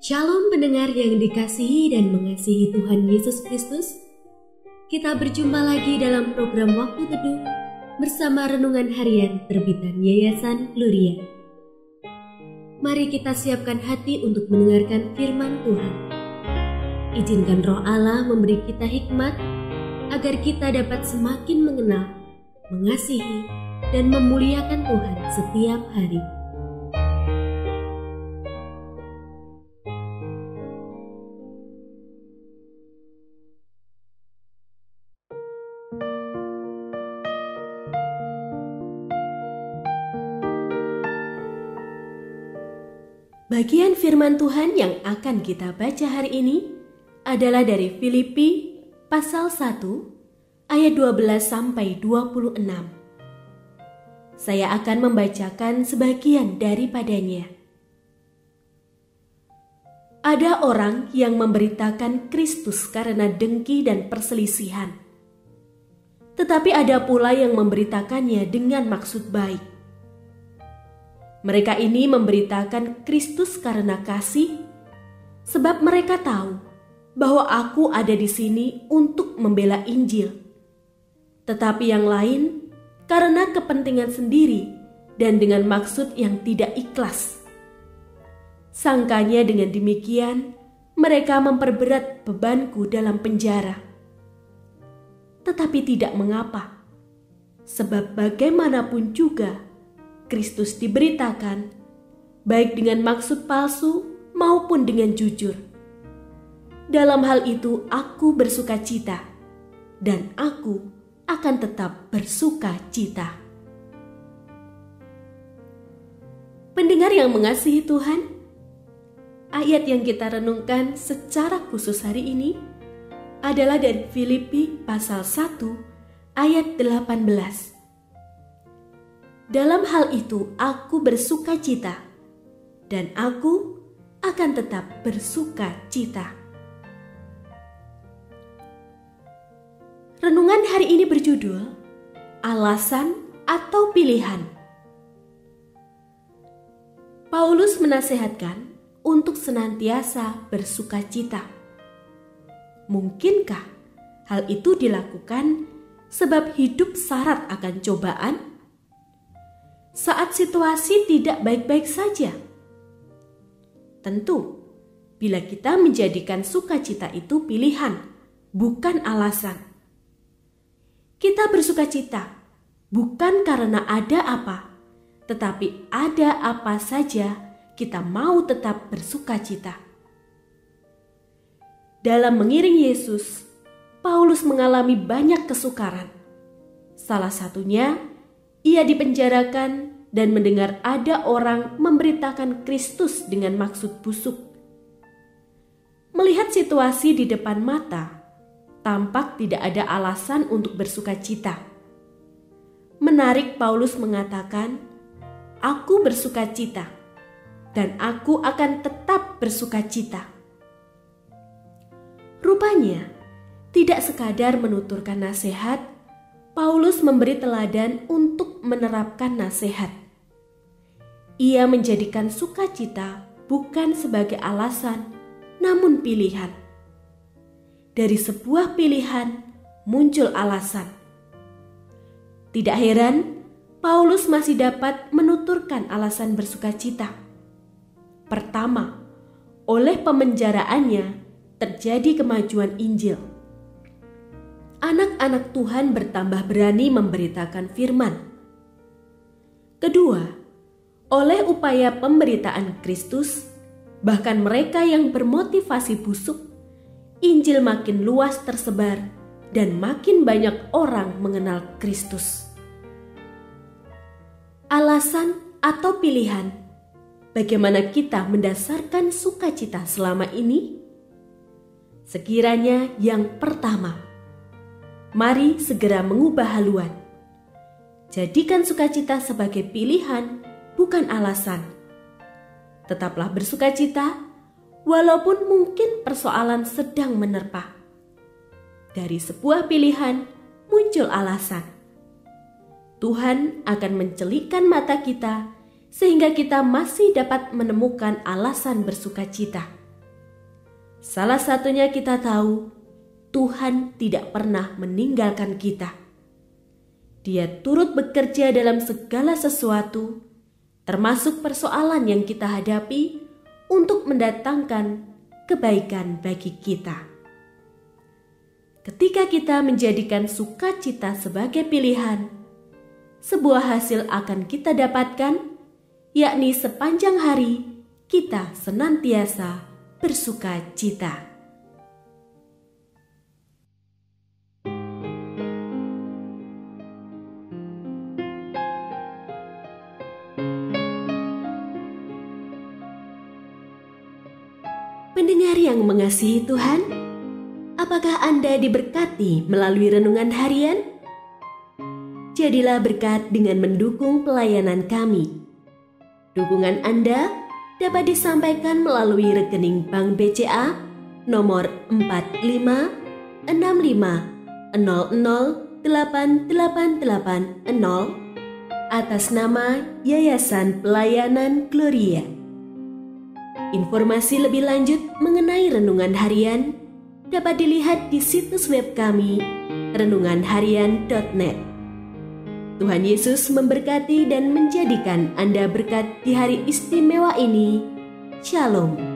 Shalom pendengar yang dikasihi dan mengasihi Tuhan Yesus Kristus. Kita berjumpa lagi dalam program Waktu Teduh bersama Renungan Harian terbitan Yayasan Gloria. Mari kita siapkan hati untuk mendengarkan firman Tuhan. Izinkan Roh Allah memberi kita hikmat agar kita dapat semakin mengenal, mengasihi, dan memuliakan Tuhan setiap hari. Bagian firman Tuhan yang akan kita baca hari ini adalah dari Filipi pasal 1 ayat 12 sampai 26. Saya akan membacakan sebagian daripadanya. Ada orang yang memberitakan Kristus karena dengki dan perselisihan. Tetapi ada pula yang memberitakannya dengan maksud baik. Mereka ini memberitakan Kristus karena kasih, sebab mereka tahu bahwa aku ada di sini untuk membela Injil. Tetapi yang lain karena kepentingan sendiri dan dengan maksud yang tidak ikhlas. Sangkanya dengan demikian mereka memperberat bebanku dalam penjara. Tetapi tidak mengapa, sebab bagaimanapun juga Kristus diberitakan, baik dengan maksud palsu maupun dengan jujur. Dalam hal itu aku bersuka cita, dan aku akan tetap bersuka cita. Pendengar yang mengasihi Tuhan, ayat yang kita renungkan secara khusus hari ini adalah dari Filipi pasal 1 ayat 18. Dalam hal itu aku bersuka cita, dan aku akan tetap bersuka cita. Renungan hari ini berjudul Alasan atau Pilihan. Paulus menasihatkan untuk senantiasa bersuka cita. Mungkinkah hal itu dilakukan sebab hidup syarat akan cobaan? Saat situasi tidak baik-baik saja? Tentu, bila kita menjadikan sukacita itu pilihan, bukan alasan. Kita bersukacita bukan karena ada apa, tetapi ada apa saja kita mau tetap bersukacita. Dalam mengiring Yesus, Paulus mengalami banyak kesukaran. Salah satunya, ia dipenjarakan dan mendengar ada orang memberitakan Kristus dengan maksud busuk. Melihat situasi di depan mata, tampak tidak ada alasan untuk bersukacita. Menarik Paulus mengatakan, "Aku bersukacita, dan aku akan tetap bersukacita." Rupanya, tidak sekadar menuturkan nasihat, Paulus memberi teladan untuk menerapkan nasihat. Ia menjadikan sukacita bukan sebagai alasan, namun pilihan. Dari sebuah pilihan muncul alasan. Tidak heran, Paulus masih dapat menuturkan alasan bersukacita. Pertama, oleh pemenjaraannya terjadi kemajuan Injil. Anak-anak Tuhan bertambah berani memberitakan firman. Kedua, oleh upaya pemberitaan Kristus, bahkan mereka yang bermotivasi busuk, Injil makin luas tersebar dan makin banyak orang mengenal Kristus. Alasan atau pilihan, bagaimana kita mendasarkan sukacita selama ini? Sekiranya yang pertama, mari segera mengubah haluan. Jadikan sukacita sebagai pilihan, bukan alasan. Tetaplah bersukacita, walaupun mungkin persoalan sedang menerpa. Dari sebuah pilihan, muncul alasan. Tuhan akan mencelikkan mata kita, sehingga kita masih dapat menemukan alasan bersukacita. Salah satunya kita tahu Tuhan tidak pernah meninggalkan kita. Dia turut bekerja dalam segala sesuatu, termasuk persoalan yang kita hadapi untuk mendatangkan kebaikan bagi kita. Ketika kita menjadikan sukacita sebagai pilihan, sebuah hasil akan kita dapatkan, yakni sepanjang hari kita senantiasa bersukacita. Pendengar yang mengasihi Tuhan, apakah Anda diberkati melalui renungan harian? Jadilah berkat dengan mendukung pelayanan kami. Dukungan Anda dapat disampaikan melalui rekening Bank BCA nomor 4565008880 atas nama Yayasan Pelayanan Gloria. Informasi lebih lanjut mengenai renungan harian dapat dilihat di situs web kami renunganharian.net. Tuhan Yesus memberkati dan menjadikan Anda berkat di hari istimewa ini. Shalom.